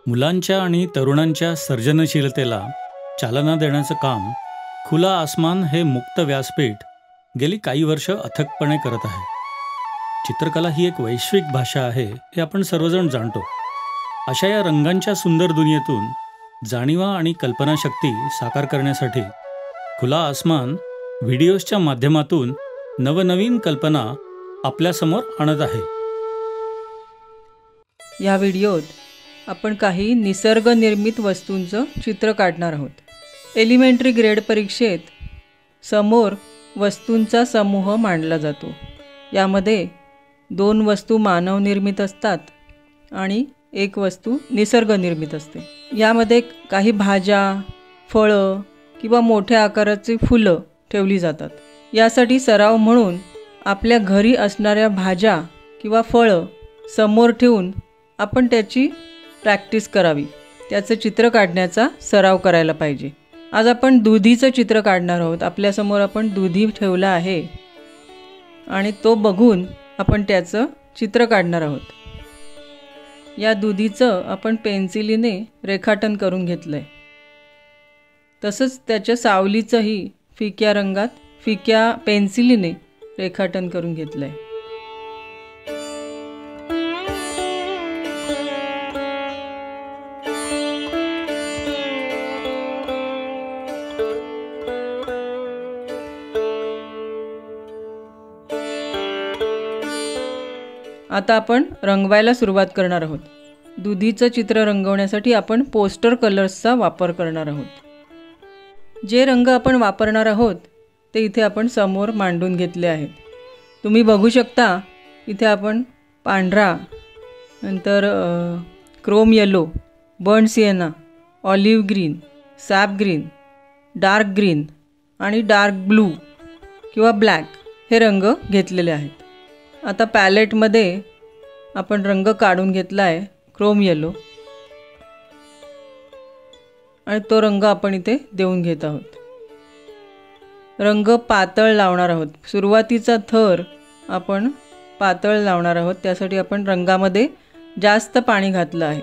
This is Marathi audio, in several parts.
मुलांच्या आणि तरुणांच्या सर्जनशीलतेला चालना देण्याचं काम खुला आसमान हे मुक्त व्यासपीठ गेली काही वर्ष अथकपणे करत आहे. चित्रकला ही एक वैश्विक भाषा आहे हे आपण सर्वजण जाणतो. अशा या रंगांच्या सुंदर दुनियेतून जाणीवा आणि कल्पनाशक्ती साकार करण्यासाठी खुला आसमान व्हिडिओजच्या माध्यमातून नवनवीन कल्पना आपल्यासमोर आणत आहे. या व्हिडिओत आपण काही निसर्गनिर्मित वस्तूंचं चित्र काढणार आहोत. एलिमेंटरी ग्रेड परीक्षेत समोर वस्तूंचा समूह मांडला जातो. यामध्ये 2 वस्तू मानवनिर्मित असतात आणि 1 वस्तू निसर्गनिर्मित असते. यामध्ये काही भाज्या, फळं किंवा मोठ्या आकाराची फुलं ठेवली जातात. यासाठी सराव म्हणून आपल्या घरी असणाऱ्या भाज्या किंवा फळं समोर ठेवून आपण त्याची प्रॅक्टिस करावी. त्याचं चित्र काढण्याचा सराव करायला पाहिजे. आज आपण दुधीचं चित्र काढणार आहोत. आपल्यासमोर आपण दुधी ठेवला आहे आणि तो बघून आपण त्याचं चित्र काढणार आहोत. या दुधीचं आपण पेन्सिलीने रेखाटन करून घेतलं आहे. तसंच त्याच्या सावलीचंही फिक्या रंगात फिक्या पेन्सिलीने रेखाटन करून घेतलं आहे. आता आपण रंगवायला सुरुवात करणार आहोत. दुधीचं चित्र रंगवण्यासाठी आपण पोस्टर कलर्सचा वापर करणार आहोत. जे रंग आपण वापरणार आहोत ते इथे आपण समोर मांडून घेतले आहेत. तुम्ही बघू शकता इथे आपण पांढरा, नंतर chrome yellow, burnt sienna, olive green, sap green, dark green आणि डार्क ब्लू किंवा ब्लॅक हे रंग घेतलेले आहेत. आता पॅलेटमध्ये आपण रंग काढून घेतला आहे क्रोम येलो आणि तो रंग आपण इथे देऊन घेत आहोत. रंग पातळ लावणार आहोत. सुरुवातीचा थर आपण पातळ लावणार आहोत. त्यासाठी आपण रंगामध्ये जास्त पाणी घातलं आहे.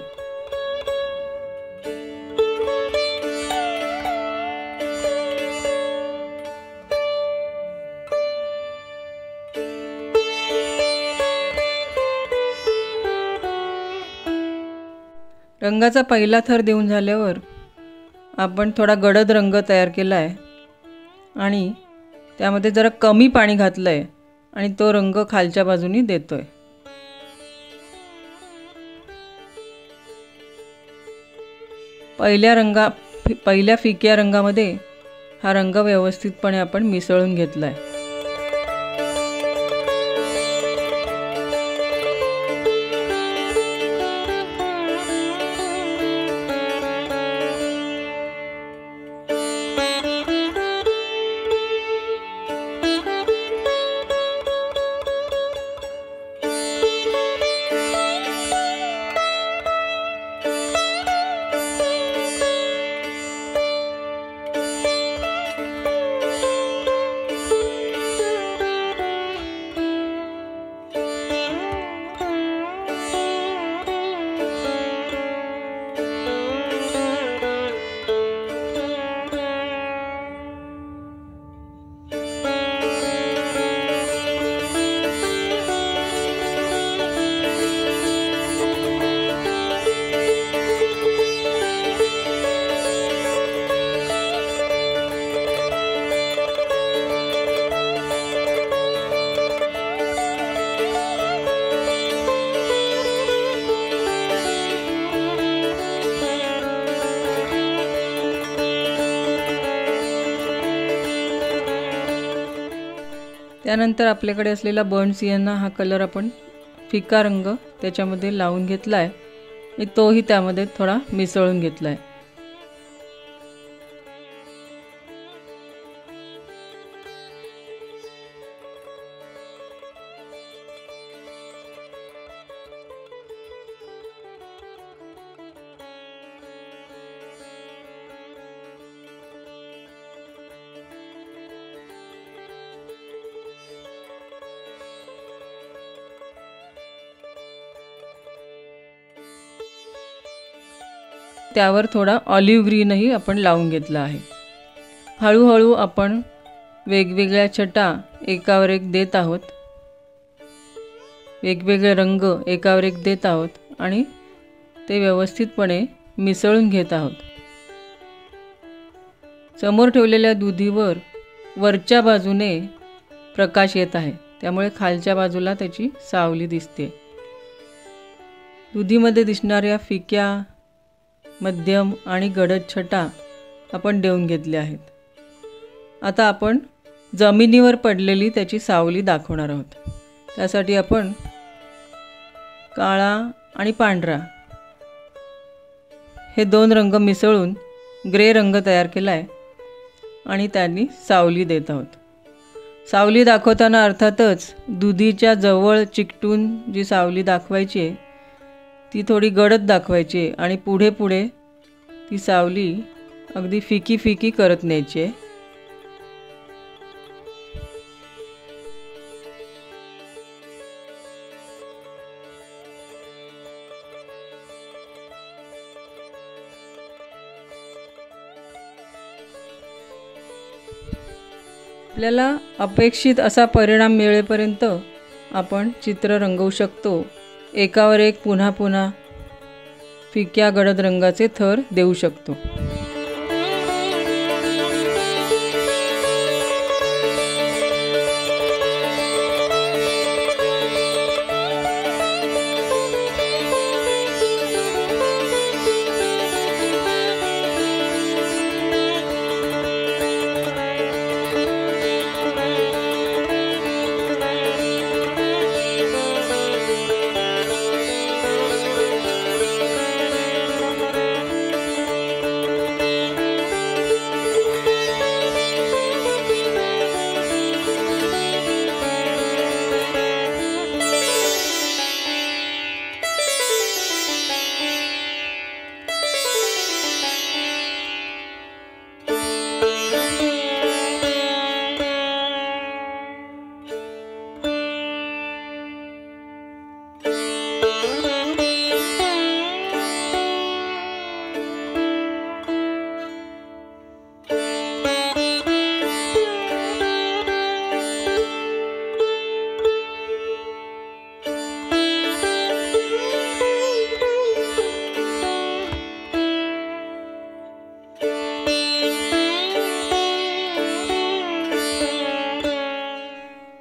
रंगाचा पहिला थर देऊन झाल्यावर आपण थोडा गडद रंग तयार केला आहे आणि त्यामध्ये जरा कमी पाणी घातलं आहे आणि तो रंग खालच्या बाजूनी देतो आहे. पहिल्या फिक्या रंगामध्ये हा रंग व्यवस्थितपणे आपण मिसळून घेतला आहे. त्यानंतर आपल्याकडे असलेला बर्न सिएना हा कलर आपण फिका रंग त्याच्यामध्ये लावून घेतला आहे आणि तोही त्यामध्ये थोडा मिसळून घेतला आहे. त्यावर थोडा ऑलिव्ह ग्रीनही आपण लावून घेतला आहे. हळूहळू आपण वेगवेगळ्या छटा एकावर एक देत आहोत, वेगवेगळे रंग एकावर एक देत आहोत आणि ते व्यवस्थितपणे मिसळून घेत आहोत. समोर ठेवलेल्या दुधीवर वरच्या बाजूने प्रकाश येत आहे, त्यामुळे खालच्या बाजूला त्याची सावली दिसते. दुधीमध्ये दिसणाऱ्या फिक्या, मध्यम आणि गडद छटा आपण देऊन घेतल्या आहेत. आता आपण जमिनीवर पडलेली त्याची सावली दाखवणार आहोत. त्यासाठी आपण काळा आणि पांढरा हे 2 रंग मिसळून ग्रे रंग तयार केला आहे आणि त्यांनी सावली देत आहोत. सावली दाखवताना अर्थातच दुधीच्या जवळ चिकटून जी सावली दाखवायची आहे ती थोडी गडद दाखवायची आहे आणि पुढे पुढे ती सावली अगदी फिकी फिकी करत न्यायची आहे. आपल्याला अपेक्षित असा परिणाम मिळेपर्यंत आपण चित्र रंगवू शकतो. एकावर एक पुन्हा पुन्हा फिक्या गडद रंगाचे थर देऊ शकतो.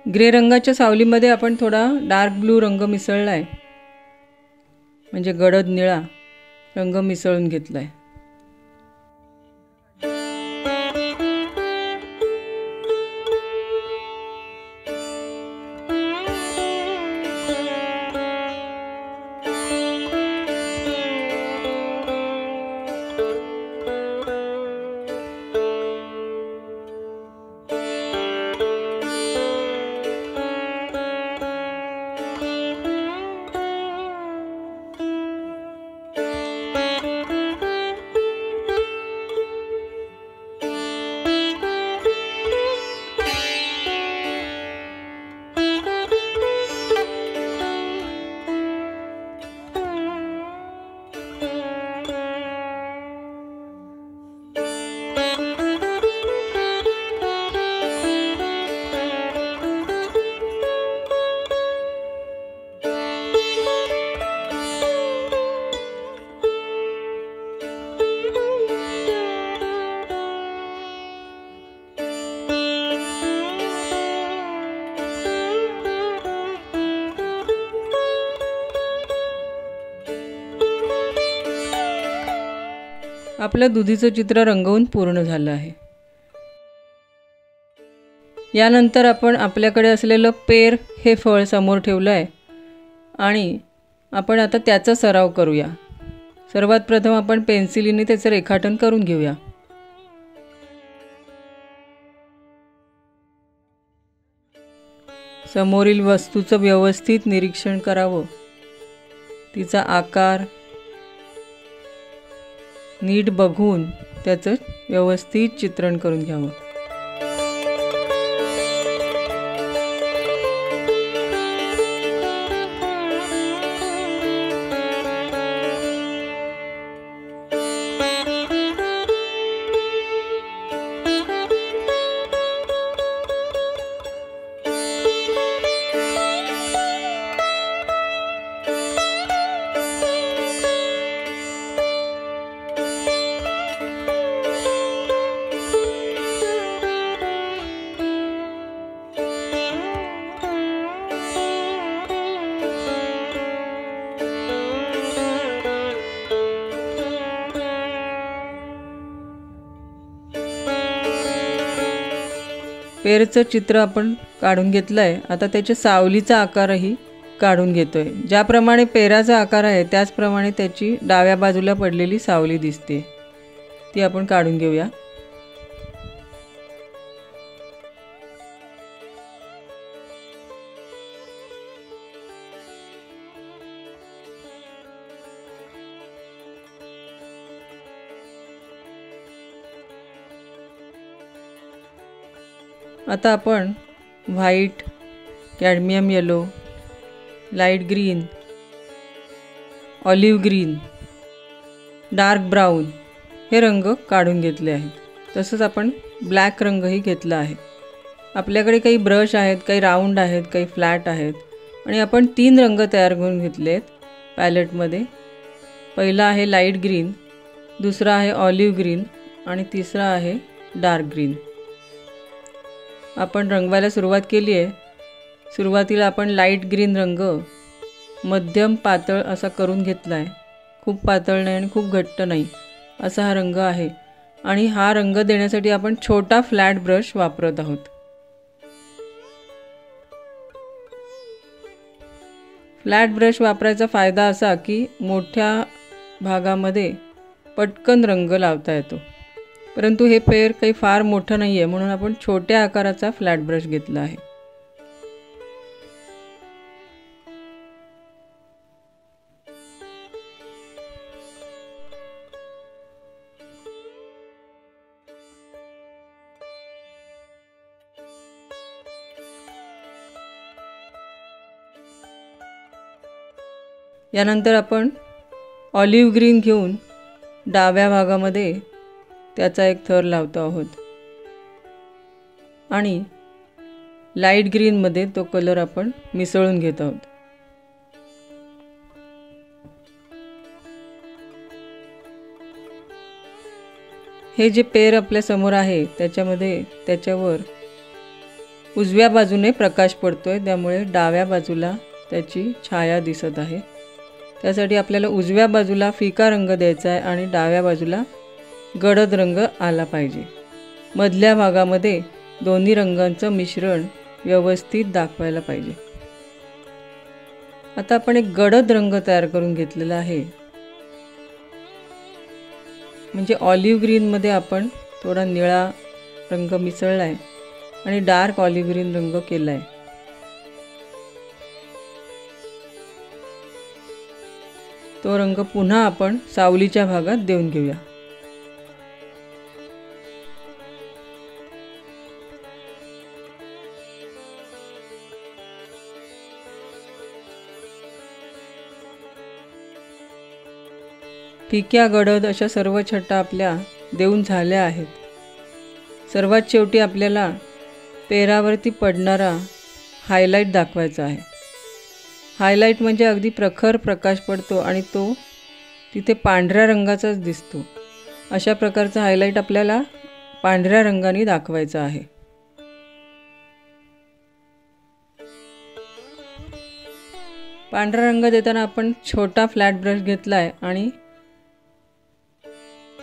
ग्रे रंगाच्या सावलीमध्ये आपण थोडा डार्क ब्लू रंग मिसळला आहे, म्हणजे गडद निळा रंग मिसळून घेतला आहे. आपलं दुधीचं चित्र रंगवून पूर्ण झालं आहे. यानंतर आपण आपल्याकडे असलेलं पेर हे फळ समोर ठेवलं आहे आणि आपण आता त्याचा सराव करूया. सर्वात प्रथम आपण पेन्सिलीने त्याचं रेखाटन करून घेऊया. समोरील वस्तूचं व्यवस्थित निरीक्षण करावं, तिचा आकार नीट बघून त्याचं व्यवस्थित चित्रण करून घ्यावं. पेरचं चित्र आपण काढून घेतलं आहे. आता त्याच्या सावलीचा आकारही काढून घेतो आहे. ज्याप्रमाणे पेराचा आकार आहे त्याचप्रमाणे त्याची डाव्या बाजूला पडलेली सावली दिसते, ती आपण काढून घेऊया. आता आपण white, cadmium yellow, light green, olive green, dark brown हे रंग काढून घेतले आहेत. तसंच आपण ब्लॅक रंगही घेतला आहे. आपल्याकडे काही ब्रश आहेत, काही राऊंड आहेत, काही फ्लॅट आहेत आणि आपण 3 रंग तयार करून घेतले आहेत पॅलेटमध्ये. पहिला आहे लाईट ग्रीन, दुसरा आहे ऑलिव्ह ग्रीन आणि तिसरा आहे डार्क ग्रीन. आपण रंगवायला सुरुवात केली आहे. सुरुवातीला आपण लाईट ग्रीन रंग मध्यम पातळ असा करून घेतला आहे. खूप पातळ नाही आणि खूप घट्ट नाही असा हा रंग आहे. आणि हा रंग देण्यासाठी आपण छोटा फ्लॅट ब्रश वापरत आहोत. फ्लॅट ब्रश वापरायचा फायदा असा की मोठ्या भागामध्ये पटकन रंग लावता येतो. परंतु हे पेर काही फार मोठं नाही आहे म्हणून आपण छोट्या आकाराचा फ्लॅट ब्रश घेतला आहे. यानंतर आपण ऑलिव्ह ग्रीन घेऊन डाव्या भागामध्ये त्याचा एक थर लावतो आहोत आणि लाईट ग्रीनमध्ये तो कलर आपण मिसळून घेत आहोत. हे जे पेर आपल्या समोर आहे त्याच्यावर उजव्या बाजूने प्रकाश पडतोय, त्यामुळे डाव्या बाजूला त्याची छाया दिसत आहे. त्यासाठी आपल्याला उजव्या बाजूला फिका रंग द्यायचा आहे आणि डाव्या बाजूला गडद रंग आला पाहिजे. मधल्या भागामध्ये दोन्ही रंगांचं मिश्रण व्यवस्थित दाखवायला पाहिजे. आता आपण एक गडद रंग तयार करून घेतलेला आहे. म्हणजे ऑलिव्ह ग्रीनमध्ये आपण थोडा निळा रंग मिसळला आहे आणि डार्क ऑलिव्ह ग्रीन रंग केला आहे. तो रंग पुन्हा आपण सावलीच्या भागात देऊन घेऊया. फिक्या गडद अशा सर्व छटा आपल्या देऊन झाल्या आहेत. सर्वात शेवटी आपल्याला पेरावरती पडणारा हायलाईट दाखवायचा आहे. हायलाईट म्हणजे अगदी प्रखर प्रकाश पडतो आणि तो तिथे पांढऱ्या रंगाचाच दिसतो. अशा प्रकारचा हायलाईट आपल्याला पांढऱ्या रंगाने दाखवायचा आहे. पांढरा रंग देताना आपण छोटा फ्लॅट ब्रश घेतला आहे आणि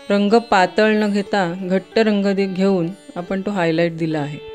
रंग पातळ न घेता घट्ट रंग घेऊन आपण तो हायलाईट दिला आहे.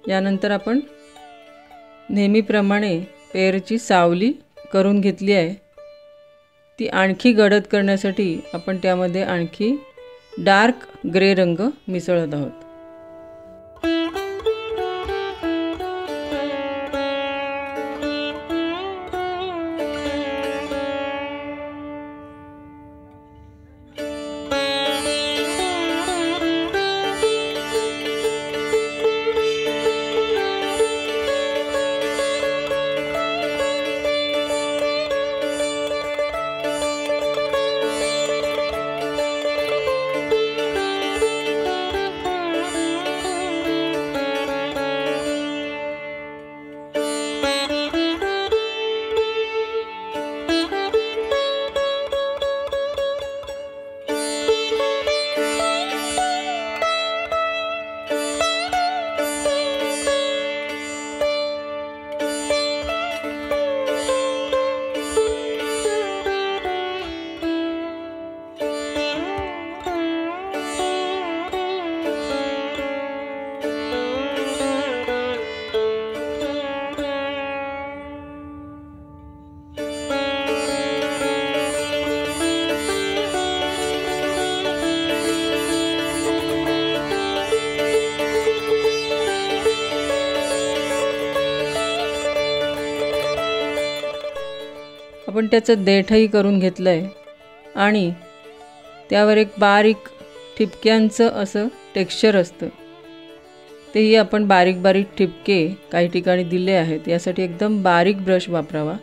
यानंतर आपण नेहमीप्रमाणे पेरची सावली करून घेतली आहे. ती आणखी गडद करण्यासाठी आपण त्यामध्ये आणखी डार्क ग्रे रंग मिसळत आहोत. आपण त्याचं देठही करून घेतलं आहे आणि त्यावर एक बारीक ठिपक्यांचं असं टेक्स्चर असतं, तेही आपण बारीक बारीक ठिपके काही ठिकाणी दिले आहेत. यासाठी एकदम बारीक ब्रश वापरावा,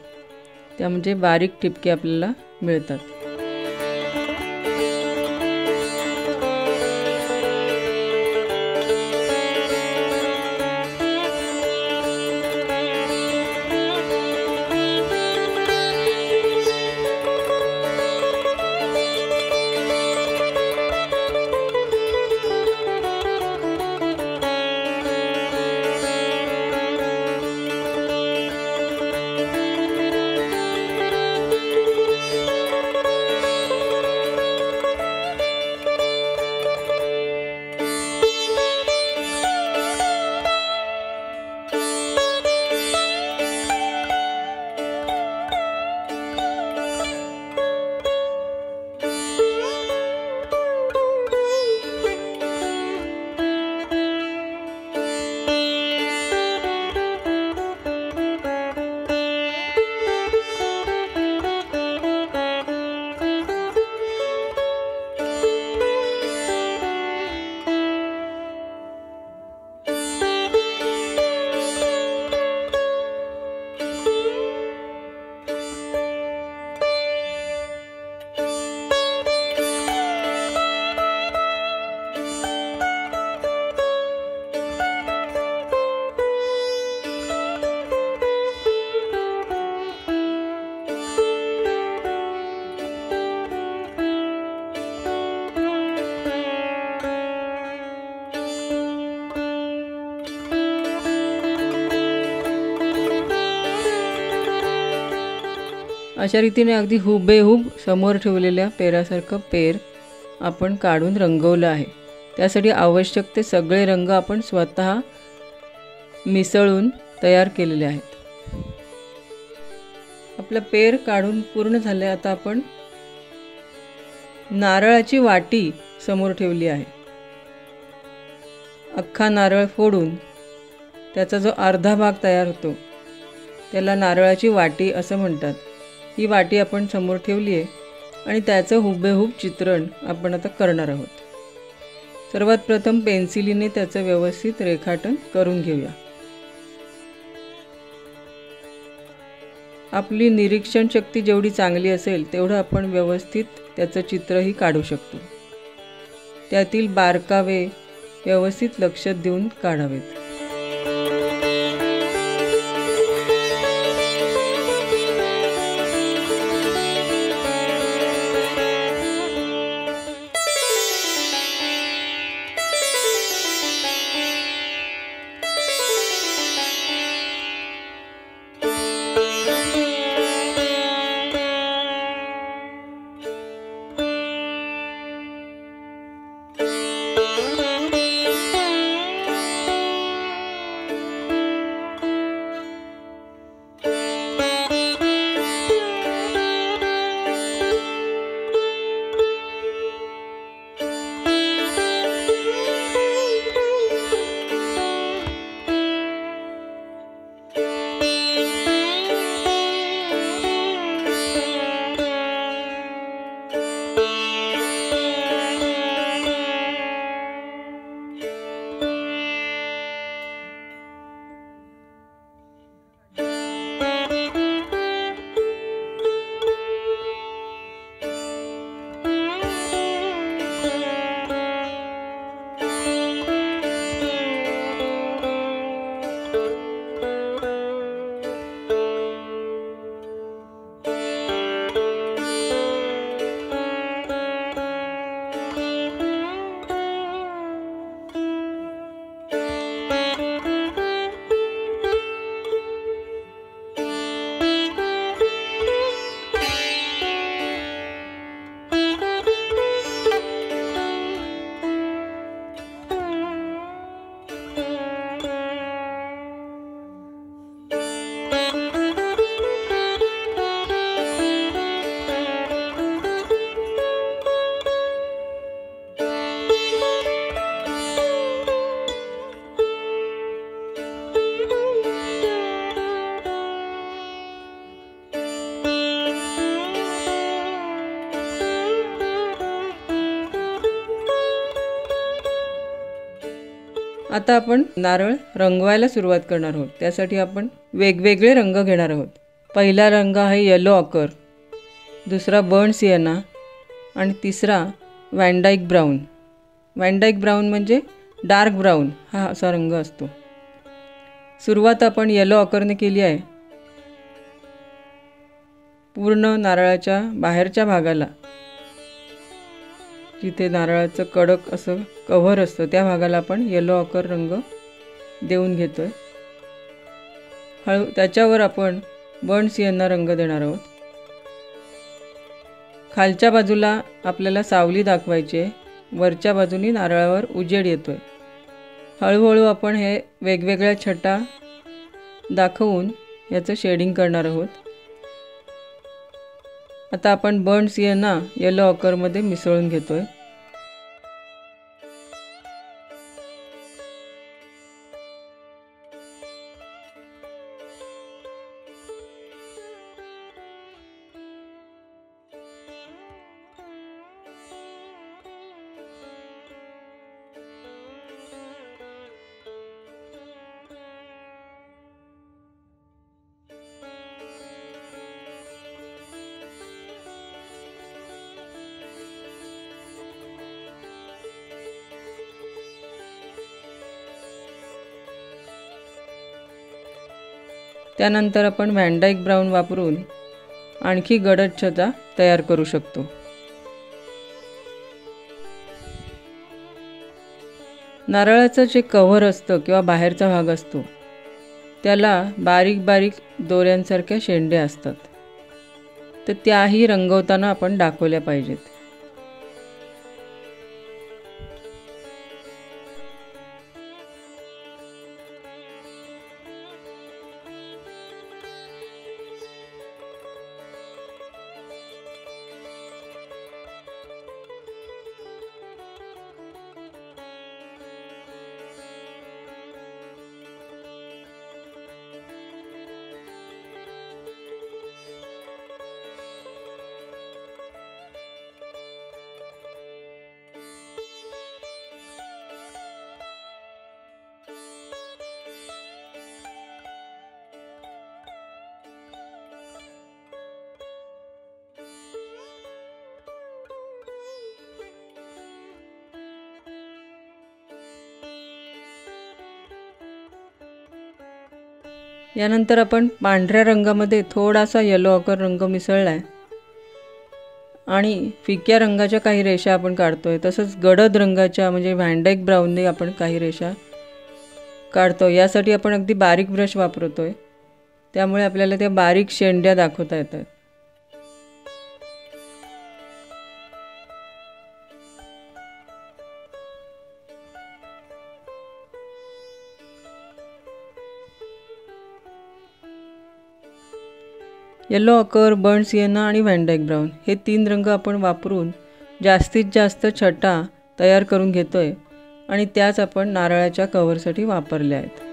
त्या म्हणजे बारीक ठिपके आपल्याला मिळतात. अशा रीतीने अगदी हुबेहूब समोर ठेवलेल्या पेरासारखं पेर आपण काढून रंगवलं आहे. त्यासाठी आवश्यक ते सगळे रंग आपण स्वतः मिसळून तयार केलेले आहेत. आपलं पेर काढून पूर्ण झाले. आता आपण नारळाची वाटी समोर ठेवली आहे. अख्खा नारळ फोडून त्याचा जो अर्धा भाग तयार होतो त्याला नारळाची वाटी असं म्हणतात. ही वाटी आपण समोर ठेवली आहे आणि त्याचं हुबेहूब चित्रण आपण आता करणार आहोत. सर्वात प्रथम पेन्सिलीने त्याचं व्यवस्थित रेखाटन करून घेऊया. आपली निरीक्षण शक्ती जेवढी चांगली असेल तेवढं आपण व्यवस्थित त्याचं चित्रही काढू शकतो. त्यातील बारकावे व्यवस्थित लक्ष देऊन काढावेत. आता आपण नारळ रंगवायला सुरुवात करणार आहोत. त्यासाठी आपण वेगवेगळे रंग घेणार आहोत. पहिला रंग आहे येलो ऑकर, दुसरा बर्न सिएना आणि तिसरा वॅनडाईक ब्राऊन. वॅनडाईक ब्राऊन म्हणजे डार्क ब्राऊन हा असा रंग असतो. सुरुवात आपण येलो ऑकरने केली आहे. पूर्ण नारळाच्या बाहेरच्या भागाला, जिथे नारळाचं कडक असं कव्हर असतं त्या भागाला आपण येलो ऑकर रंग देऊन घेतोय. त्याच्यावर आपण बर्न सिएना रंग देणार आहोत. खालच्या बाजूला आपल्याला सावली दाखवायची आहे, वरच्या बाजूनी नारळावर उजेड येतोय. हळूहळू आपण हे वेगवेगळ्या छटा दाखवून याचं शेडिंग करणार आहोत. आता आपण बर्न सिएना येलो ऑकरमध्ये मिसळून घेतोय. त्यानंतर आपण वॅनडाईक ब्राऊन वापरून आणखी गडद छटा तयार करू शकतो. नारळाचं जे कव्हर असतं किंवा बाहेरचा भाग असतो त्याला बारीक बारीक दोऱ्यांसारख्या शेंड्या असतात, तर त्याही रंगवताना आपण दाखवल्या पाहिजेत. यानंतर आपण पांढऱ्या रंगामध्ये थोडासा येलो ऑकर रंग मिसळला आहे आणि फिक्या रंगाच्या काही रेषा आपण काढतोय. तसंच गडद रंगाच्या म्हणजे वॅनडाईक ब्राऊनने आपण काही रेषा काढतो. यासाठी आपण अगदी बारीक ब्रश वापरतोय, त्यामुळे आपल्याला त्या बारीक शेंड्या दाखवता येतात. येलो ऑकर, बर्न सिएना आणि वॅनडाईक ब्राऊन हे 3 रंग आपण वापरून जास्तीत जास्त छटा तयार करून घेतोय आणि त्याच आपण नारळाच्या कव्हरसाठी वापरल्या आहेत.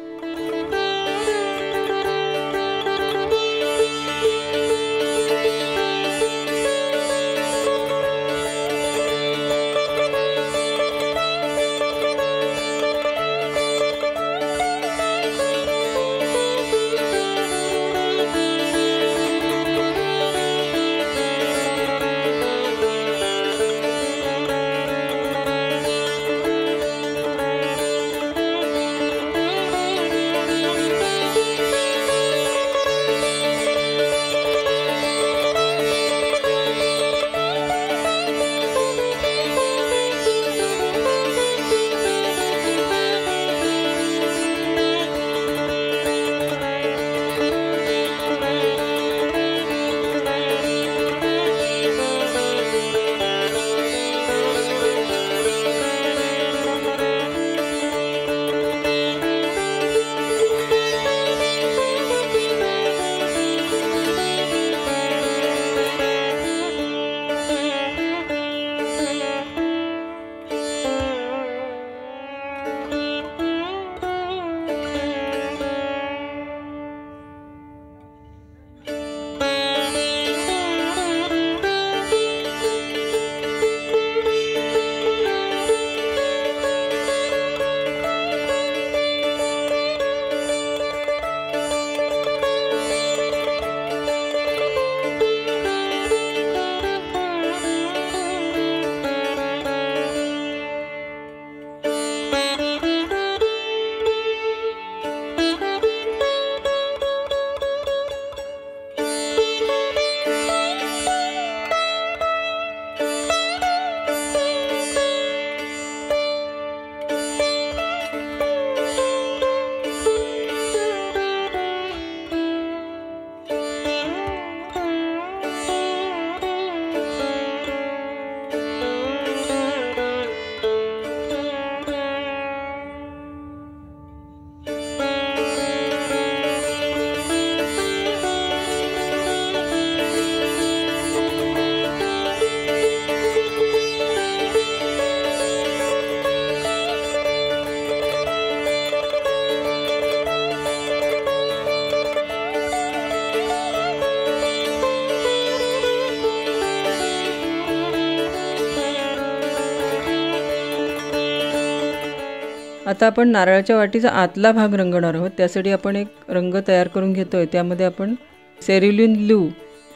आता आपण नारळाच्या वाटीचा आतला भाग रंगवणार आहोत. त्यासाठी आपण एक रंग तयार करून घेतो आहे. त्यामध्ये आपण सेरुलिन ब्लू,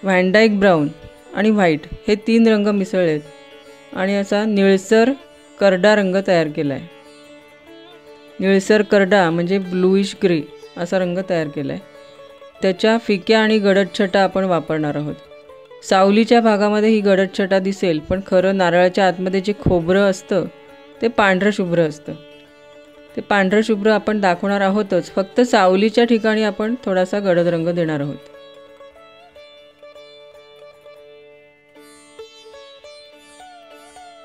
व्हॅन डायक ब्राऊन आणि व्हाईट हे 3 रंग मिसळलेत आणि असा निळसर करडा रंग तयार केला आहे. निळसर करडा म्हणजे ब्लूइश ग्रे असा रंग तयार केला आहे. त्याच्या फिक्या आणि गडद छटा आपण वापरणार आहोत. सावलीच्या भागामध्ये ही गडद छटा दिसेल, पण खरं नारळाच्या आतमध्ये जे खोबरं असतं ते पांढरं शुभ्र असतं. ते पांढरं शुभ्र आपण दाखवणार आहोतच, फक्त सावलीच्या ठिकाणी आपण थोडासा गडद रंग देणार आहोत.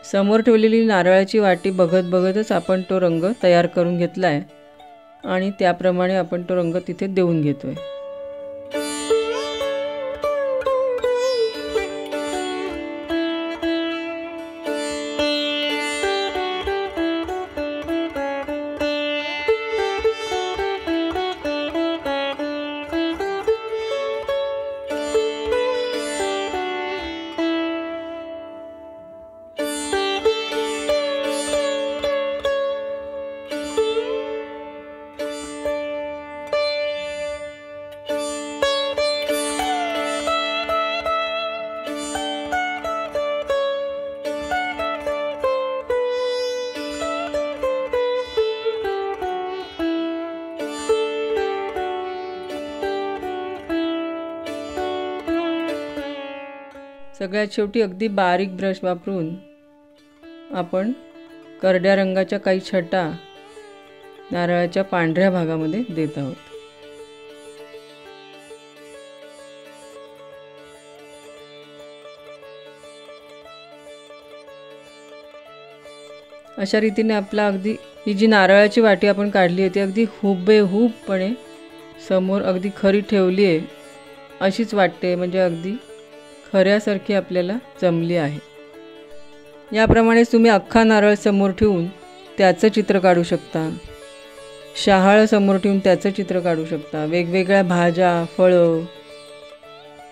समोर ठेवलेली नारळाची वाटी बघत बघतच आपण तो रंग तयार करून घेतला आहे आणि त्याप्रमाणे आपण तो रंग तिथे देऊन घेतो आहे. सगळ्यात शेवटी अगदी बारीक ब्रश वापरून आपण करड्या रंगाच्या काही छटा नारळाच्या पांढऱ्या भागामध्ये देत आहोत. अशा रीतीने आपला अगदी ही जी नारळाची वाटी आपण काढली आहे ती अगदी हुबेहूबपणे समोर अगदी खरी ठेवली आहे अशीच वाटते, म्हणजे अगदी खऱ्यासारखी आपल्याला जमली आहे. याप्रमाणे तुम्ही अख्खा नारळ समोर ठेवून त्याचं चित्र काढू शकता. शहाळं समोर ठेवून त्याचं चित्र काढू शकता. वेगवेगळ्या भाज्या, फळं,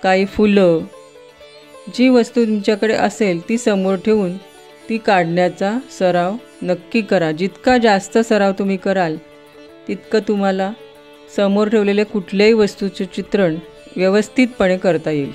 काही फुलं, जी वस्तू तुमच्याकडे असेल ती समोर ठेवून ती काढण्याचा सराव नक्की करा. जितका जास्त सराव तुम्ही कराल तितकं तुम्हाला समोर ठेवलेल्या कुठल्याही वस्तूचे चित्रण व्यवस्थितपणे करता येईल.